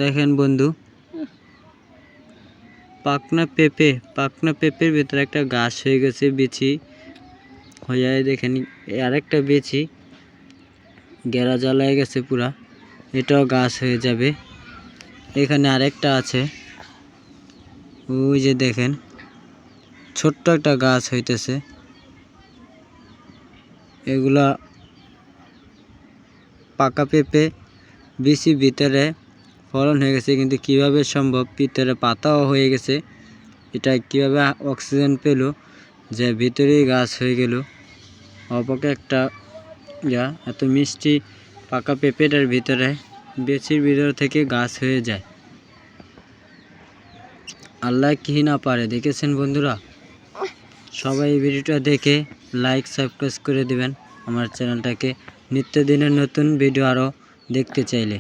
দেখেন বন্ধু, পাকনা পেঁপের ভিতরে একটা গাছ হয়ে গেছে, বিচি হয়ে দেখেন আরেকটা বিচি গেরা জ্বালায় গেছে পুরা, এটাও গাছ হয়ে যাবে। এখানে আরেকটা আছে, ওই যে দেখেন ছোট্ট একটা গাছ হইতেছে। এগুলা পাকা পেঁপে, বিচি ভিতরে ফলন হয়ে গেছে, কিন্তু কিভাবে সম্ভব, ভিতরে পাতাও হয়ে গেছে, এটা কিভাবে অক্সিজেন পেল যে ভিতরেই গাছ হয়ে গেল। অপকে একটা এত মিষ্টি পাকা পেঁপেটার ভিতরে বিচির ভিতর থেকে গাছ হয়ে যায়। আল্লাহ কি না পারে, দেখেছেন বন্ধুরা? সবাই এই ভিডিওটা দেখে লাইক সাবস্ক্রাইব করে দিবেন আমার চ্যানেলটাকে, নিত্যদিনের নতুন ভিডিও আরও দেখতে চাইলে।